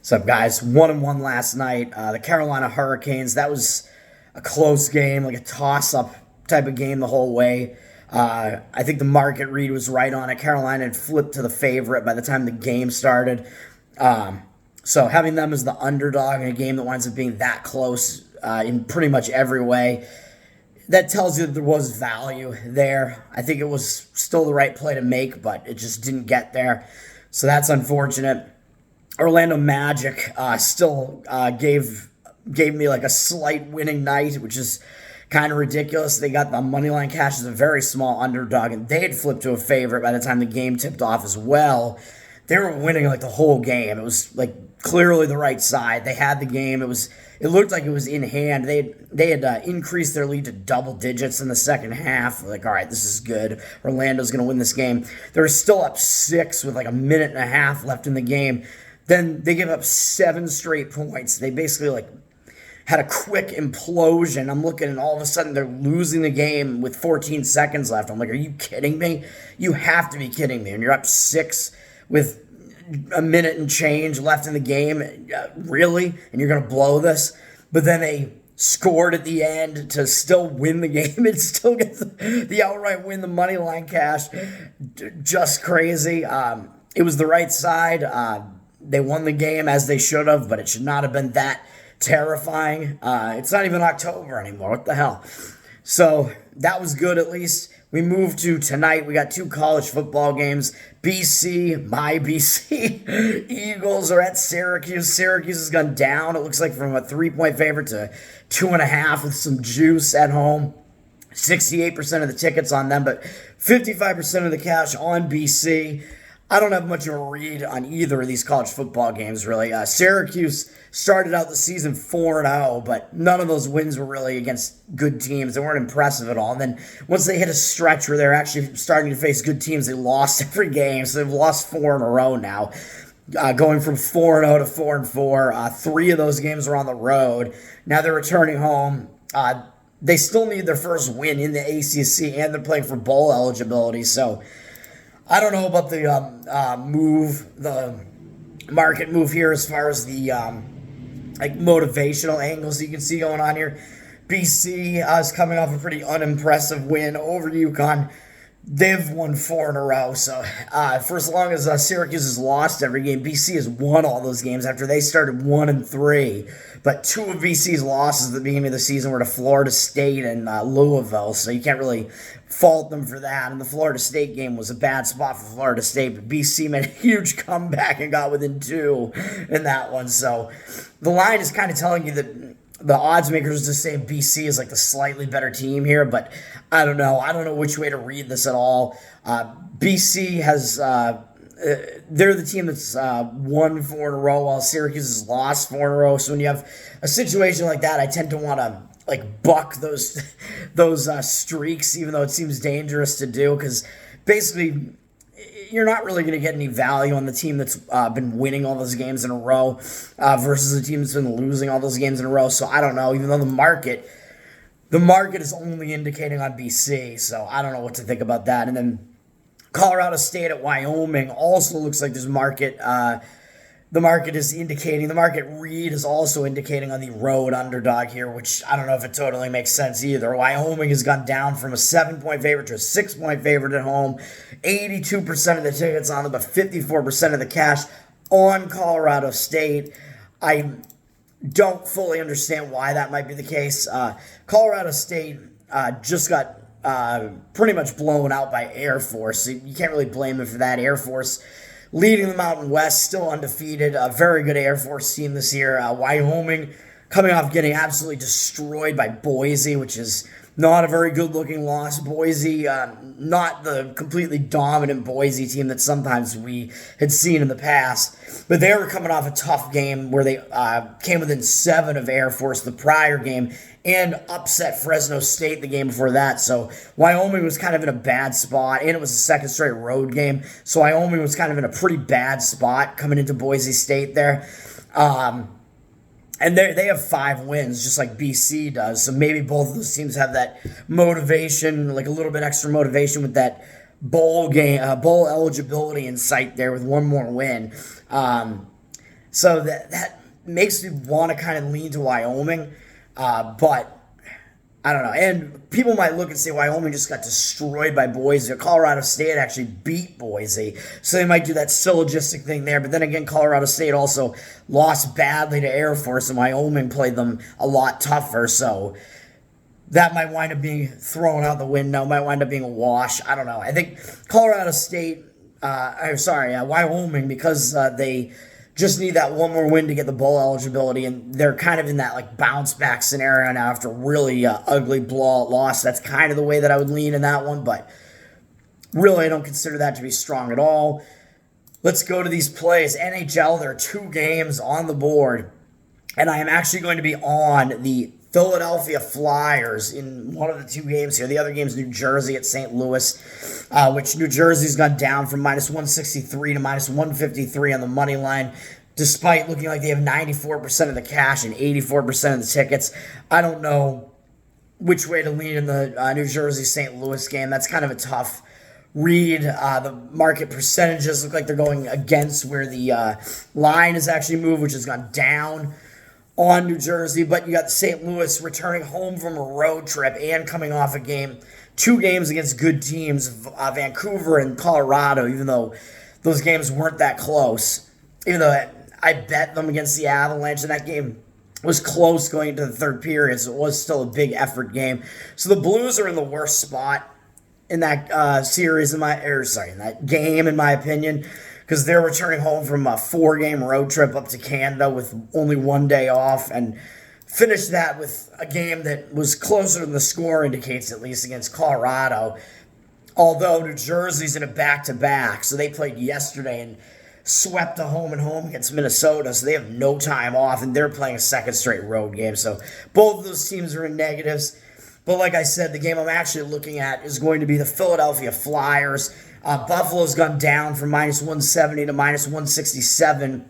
What's up, guys? 1-1 last night. The Carolina Hurricanes. That was a close game, like a toss-up type of game the whole way. I think the market read was right on it. Carolina had flipped to the favorite by the time the game started. So having them as the underdog in a game that winds up being that close in pretty much every way, that tells you that there was value there. I think it was still the right play to make, but it just didn't get there. So that's unfortunate. Orlando Magic still gave me like a slight winning night, which is kind of ridiculous. They got the moneyline cash as a very small underdog, and they had flipped to a favorite by the time the game tipped off as well. They were winning like the whole game. It was like clearly the right side. They had the game. It looked like it was in hand. They had increased their lead to double digits in the second half. Like, all right, this is good. Orlando's going to win this game. They were still up 6 with like a minute and a half left in the game. Then they give up 7 straight points. They basically like had a quick implosion. I'm looking and all of a sudden they're losing the game with 14 seconds left. I'm like, are you kidding me? You have to be kidding me. And you're up 6 with a minute and change left in the game. Really? And you're going to blow this? But then they scored at the end to still win the game and still get the outright win, the money line cash. Just crazy. It was the right side. They won the game as they should have, but it should not have been that terrifying. It's not even October anymore. What the hell? So that was good at least. We moved to tonight. We got 2 college football games. my BC Eagles are at Syracuse. Syracuse has gone down. It looks like from a 3-point favorite to 2.5 with some juice at home. 68% of the tickets on them, but 55% of the cash on BC. I don't have much of a read on either of these college football games, really. Syracuse started out the season 4-0, but none of those wins were really against good teams. They weren't impressive at all. And then once they hit a stretch where they're actually starting to face good teams, they lost every game. So they've lost 4 in a row now, going from 4-0 to 4-4. 3 of those games were on the road. Now they're returning home. They still need their first win in the ACC, and they're playing for bowl eligibility. So I don't know about the the market move here as far as the like motivational angles you can see going on here. BC is coming off a pretty unimpressive win over UConn. They've won 4 in a row, so for as long as Syracuse has lost every game, BC has won all those games after they started 1-3. But 2 of BC's losses at the beginning of the season were to Florida State and Louisville, so you can't really fault them for that. And the Florida State game was a bad spot for Florida State, but BC made a huge comeback and got within 2 in that one. So the line is kind of telling you that the odds makers just say BC is like the slightly better team here, but I don't know. I don't know which way to read this at all. BC has, they're the team that's won 4 in a row while Syracuse has lost 4 in a row. So when you have a situation like that, I tend to want to like buck those streaks, even though it seems dangerous to do, because basically you're not really going to get any value on the team that's been winning all those games in a row versus the team that's been losing all those games in a row. So I don't know, even though the market is only indicating on BC, so I don't know what to think about that. And then Colorado State at Wyoming also looks like there's market. The market read is also indicating on the road underdog here, which I don't know if it totally makes sense either. Wyoming has gone down from a 7-point favorite to a 6-point favorite at home. 82% of the tickets on them, but 54% of the cash on Colorado State. I don't fully understand why that might be the case. Colorado State just got pretty much blown out by Air Force. So you can't really blame them for that. Air Force leading the Mountain West, still undefeated. A very good Air Force team this year. Wyoming coming off getting absolutely destroyed by Boise, which is not a very good-looking loss. Boise, not the completely dominant Boise team that sometimes we had seen in the past. But they were coming off a tough game where they came within 7 of Air Force the prior game and upset Fresno State the game before that. So Wyoming was kind of in a bad spot, and it was a second straight road game. So Wyoming was kind of in a pretty bad spot coming into Boise State there. And they have 5 wins, just like BC does. So maybe both of those teams have that motivation, like a little bit extra motivation with that bowl game, bowl eligibility in sight there with one more win. So that makes me want to kind of lean to Wyoming, but I don't know. And people might look and say Wyoming just got destroyed by Boise. Colorado State actually beat Boise. So they might do that syllogistic thing there. But then again, Colorado State also lost badly to Air Force, and Wyoming played them a lot tougher. So that might wind up being thrown out the window, might wind up being a wash. I don't know. I think Colorado State, Wyoming, because they just need that one more win to get the bowl eligibility, and they're kind of in that like bounce back scenario now after really ugly blowout loss. That's kind of the way that I would lean in that one, but really I don't consider that to be strong at all. Let's go to these plays. NHL, there are 2 games on the board, and I am actually going to be on the Philadelphia Flyers in one of the 2 games here. The other game is New Jersey at St. Louis, which New Jersey's gone down from -163 to -153 on the money line, despite looking like they have 94% of the cash and 84% of the tickets. I don't know which way to lean in the New Jersey-St. Louis game. That's kind of a tough read. The market percentages look like they're going against where the line has actually moved, which has gone down on New Jersey, but you got St. Louis returning home from a road trip and coming off a game, 2 games against good teams, Vancouver and Colorado, even though those games weren't that close. Even though I bet them against the Avalanche, and that game was close going into the third period, so it was still a big effort game. So the Blues are in the worst spot in that series, in that game, in my opinion, because they're returning home from a 4-game road trip up to Canada with only 1 day off, and finished that with a game that was closer than the score indicates, at least against Colorado. Although New Jersey's in a back-to-back, so they played yesterday and swept a home-and-home against Minnesota, so they have no time off, and they're playing a second straight road game. So both of those teams are in negatives. But like I said, the game I'm actually looking at is going to be the Philadelphia Flyers. Buffalo's gone down from -170 to -167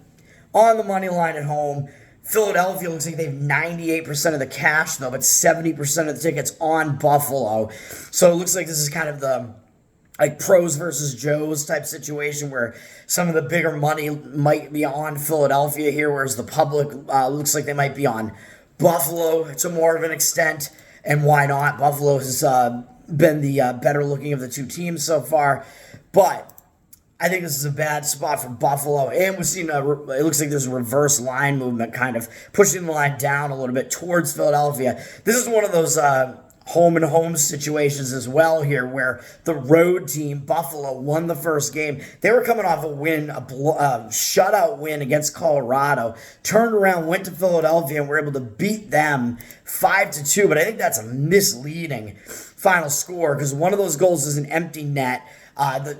on the money line at home. Philadelphia looks like they have 98% of the cash, though, but 70% of the tickets on Buffalo. So it looks like this is kind of the like pros versus Joes type situation where some of the bigger money might be on Philadelphia here, whereas the public looks like they might be on Buffalo to more of an extent. And why not? Buffalo has been the better looking of the 2 teams so far. But I think this is a bad spot for Buffalo. And we've seen, it looks like there's a reverse line movement kind of pushing the line down a little bit towards Philadelphia. This is one of those home-and-home situations as well here where the road team, Buffalo, won the first game. They were coming off a win, a shutout win against Colorado, turned around, went to Philadelphia, and were able to beat them 5-2. But I think that's a misleading final score because one of those goals is an empty net.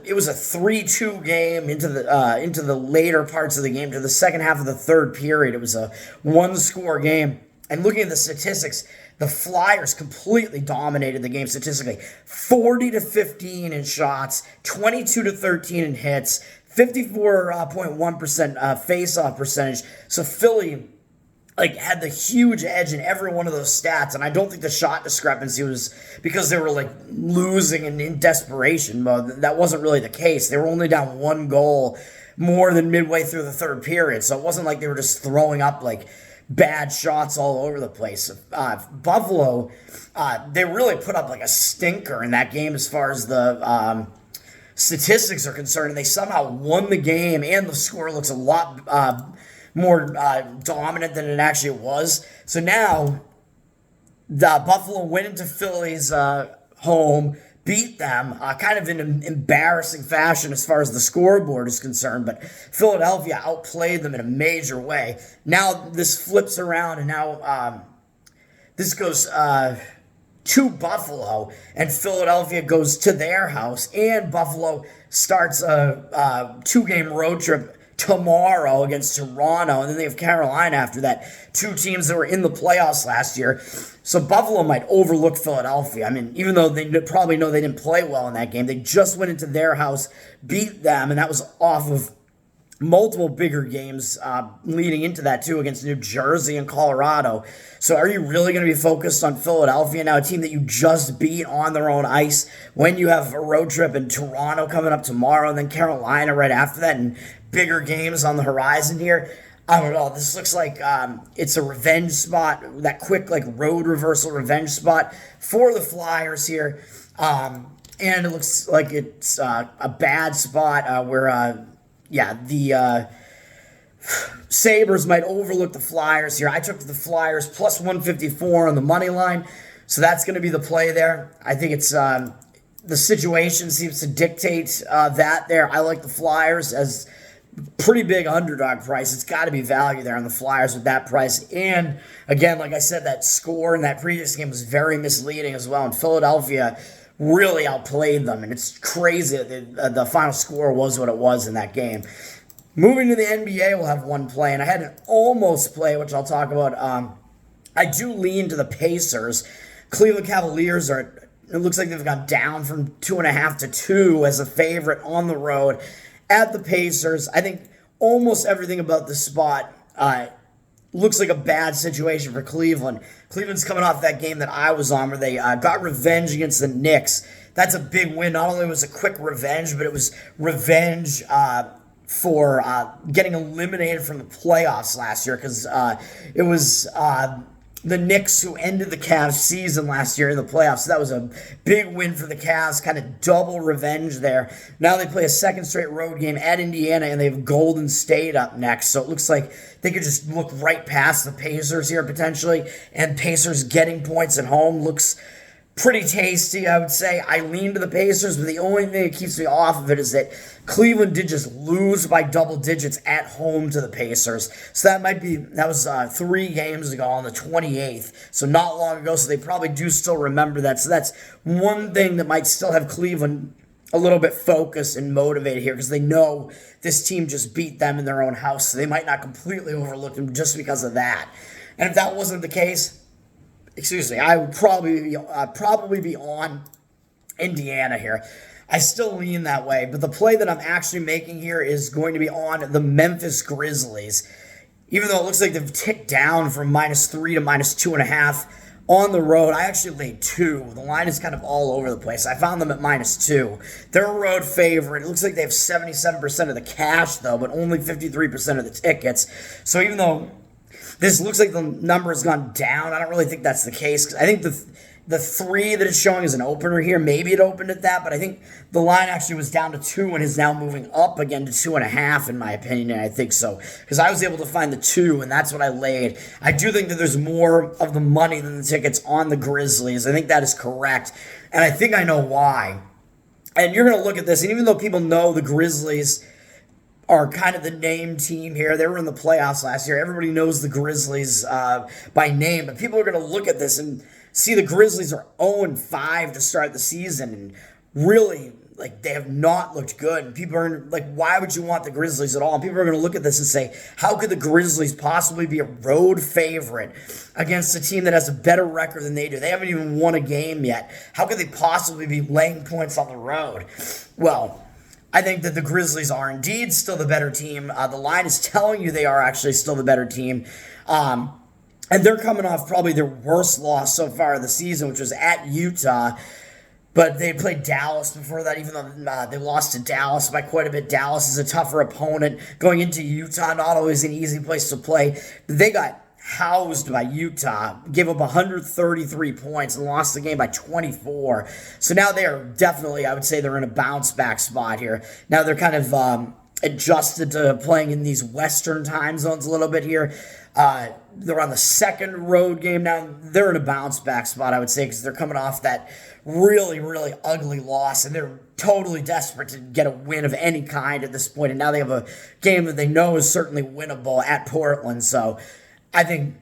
It was a 3-2 game into the later parts of the game, to the second half of the third period. It was a 1-score game. And looking at the statistics, the Flyers completely dominated the game statistically. 40-15 in shots, 22-13 in hits, 54.1% face-off percentage. So Philly had the huge edge in every one of those stats, and I don't think the shot discrepancy was because they were losing and in desperation mode. That wasn't really the case. They were only down 1 goal more than midway through the third period, so it wasn't like they were just throwing up bad shots all over the place. Buffalo, they really put up a stinker in that game as far as the statistics are concerned, and they somehow won the game, and the score looks a lot more dominant than it actually was. So now, the Buffalo went into Philly's home, beat them kind of in an embarrassing fashion as far as the scoreboard is concerned, but Philadelphia outplayed them in a major way. Now this flips around, and now this goes to Buffalo, and Philadelphia goes to their house, and Buffalo starts a 2-game road trip tomorrow against Toronto, and then they have Carolina after that. 2 teams that were in the playoffs last year. So Buffalo might overlook Philadelphia. I mean, even though they probably know they didn't play well in that game, they just went into their house, beat them, and that was off of multiple bigger games leading into that too against New Jersey and Colorado. So are you really going to be focused on Philadelphia now, a team that you just beat on their own ice, when you have a road trip in Toronto coming up tomorrow and then Carolina right after that and bigger games on the horizon here? I don't know. This looks like it's a revenge spot, that quick like road reversal revenge spot for the Flyers here. And it looks like it's a bad spot where, the Sabres might overlook the Flyers here. I took the Flyers plus 154 on the money line, so that's going to be the play there. I think it's the situation seems to dictate that there. I like the Flyers as pretty big underdog price. It's got to be value there on the Flyers with that price. And again, like I said, that score in that previous game was very misleading as well. And Philadelphia really outplayed them, and it's crazy that the final score was what it was in that game. Moving to the NBA, we'll have one play, and I had an almost play, which I'll talk about. I do lean to the Pacers. Cleveland Cavaliers it looks like they've gone down from 2.5 to 2 as a favorite on the road at the Pacers. I think almost everything about the spot looks like a bad situation for Cleveland. Cleveland's coming off that game that I was on where they got revenge against the Knicks. That's a big win. Not only was it quick revenge, but it was revenge for getting eliminated from the playoffs last year because it was the Knicks who ended the Cavs season last year in the playoffs. So that was a big win for the Cavs, kind of double revenge there. Now they play a second straight road game at Indiana, and they have Golden State up next. So it looks like they could just look right past the Pacers here potentially, and Pacers getting points at home looks pretty tasty, I would say. I lean to the Pacers, but the only thing that keeps me off of it is that Cleveland did just lose by double digits at home to the Pacers. So that was 3 games ago on the 28th, so not long ago, so they probably do still remember that. So that's one thing that might still have Cleveland a little bit focused and motivated here because they know this team just beat them in their own house, so they might not completely overlook them just because of that. And if that wasn't the case, I would probably be on Indiana here. I still lean that way, but the play that I'm actually making here is going to be on the Memphis Grizzlies. Even though it looks like they've ticked down from -3 to -2.5 on the road, I actually laid 2. The line is kind of all over the place. I found them at -2. They're a road favorite. It looks like they have 77% of the cash, though, but only 53% of the tickets. So even though this looks like the number has gone down, I don't really think that's the case. 'Cause I think the 3 that it's showing is an opener here. Maybe it opened at that, but I think the line actually was down to 2 and is now moving up again to 2.5, in my opinion, and I think so. Because I was able to find the 2, and that's what I laid. I do think that there's more of the money than the tickets on the Grizzlies. I think that is correct, and I think I know why. And you're going to look at this, and even though people know the Grizzlies are kind of the name team here. They were in the playoffs last year. Everybody knows the Grizzlies by name, but people are going to look at this and see the Grizzlies are 0-5 to start the season, and really, like, they have not looked good. And people are like, why would you want the Grizzlies at all? And people are going to look at this and say, how could the Grizzlies possibly be a road favorite against a team that has a better record than they do? They haven't even won a game yet. How could they possibly be laying points on the road? Well, I think that the Grizzlies are indeed still the better team. The line is telling you they are actually still the better team. And they're coming off probably their worst loss so far of the season, which was at Utah. But they played Dallas before that, even though they lost to Dallas by quite a bit. Dallas is a tougher opponent. Going into Utah, not always an easy place to play. But they got housed by Utah, gave up 133 points and lost the game by 24. So now they are definitely, I would say they're in a bounce back spot here. Now they're kind of adjusted to playing in these Western time zones a little bit here. They're on the second road game now. They're in a bounce back spot, I would say, because they're coming off that really, really ugly loss, and they're totally desperate to get a win of any kind at this point. And now they have a game that they know is certainly winnable at Portland. So I think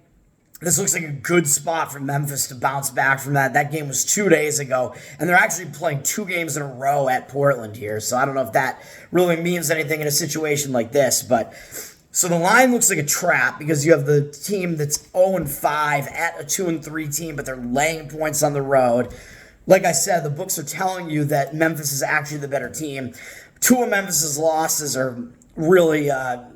this looks like a good spot for Memphis to bounce back from that. That game was 2 days ago, and they're actually playing 2 games in a row at Portland here. So I don't know if that really means anything in a situation like this. But so the line looks like a trap because you have the team that's 0-5 at a 2-3 team, but they're laying points on the road. Like I said, the books are telling you that Memphis is actually the better team. 2 of Memphis's losses are really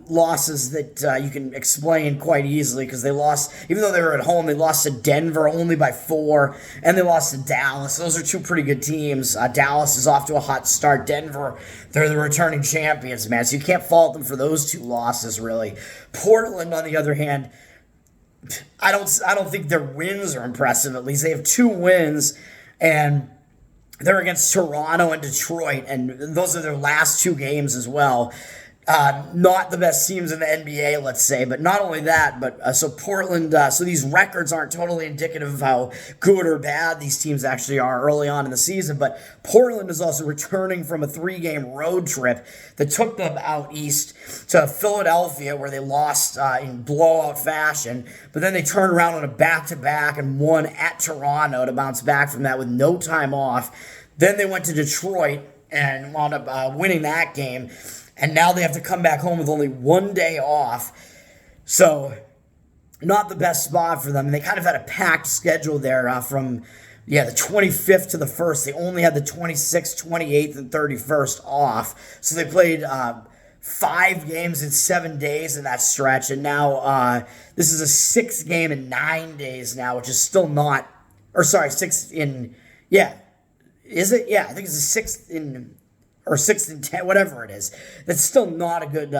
losses that you can explain quite easily because they lost, even though they were at home, they lost to Denver only by 4, and they lost to Dallas. Those are two pretty good teams. Dallas is off to a hot start. Denver, they're the returning champions, man. So you can't fault them for those two losses, really. Portland, on the other hand, I don't think their wins are impressive. At least they have 2 wins, and they're against Toronto and Detroit, and those are their last 2 games as well. Not the best teams in the NBA, let's say, but not only that, but so Portland, so these records aren't totally indicative of how good or bad these teams actually are early on in the season, but Portland is also returning from a 3-game road trip that took them out east to Philadelphia, where they lost in blowout fashion, but then they turned around on a back-to-back and won at Toronto to bounce back from that with no time off. Then they went to Detroit and wound up winning that game. And now they have to come back home with only 1 day off. So, not the best spot for them. And they kind of had a packed schedule there from the 25th to the 1st. They only had the 26th, 28th, and 31st off. So they played 5 games in 7 days in that stretch. And now this is a 6th game in 9 days now, which is still not, or sorry, 6 in, is it? Yeah, I think it's the 6th in, or 6th and 10, whatever it is. That's still not a good,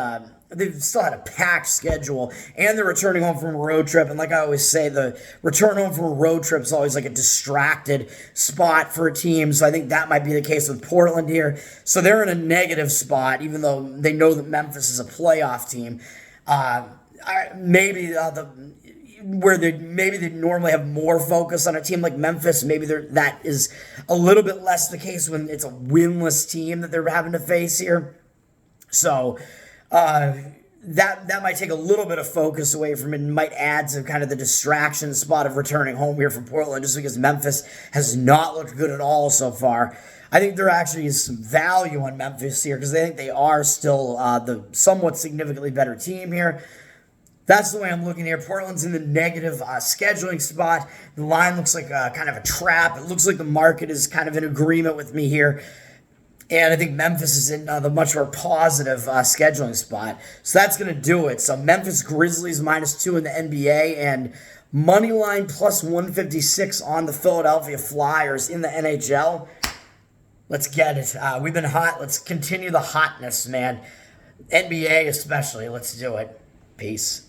they've still had a packed schedule, and they're returning home from a road trip, and like I always say, the return home from a road trip is always like a distracted spot for a team, so I think that might be the case with Portland here. So they're in a negative spot, even though they know that Memphis is a playoff team. Where they normally have more focus on a team like Memphis, maybe that is a little bit less the case when it's a winless team that they're having to face here. So that might take a little bit of focus away from it and might add to kind of the distraction spot of returning home here from Portland, just because Memphis has not looked good at all so far. I think there actually is some value on Memphis here because they think they are still the somewhat significantly better team here. That's the way I'm looking here. Portland's in the negative scheduling spot. The line looks like kind of a trap. It looks like the market is kind of in agreement with me here. And I think Memphis is in the much more positive scheduling spot. So that's going to do it. So Memphis Grizzlies -2 in the NBA and money line plus 156 on the Philadelphia Flyers in the NHL. Let's get it. We've been hot. Let's continue the hotness, man. NBA especially. Let's do it. Peace.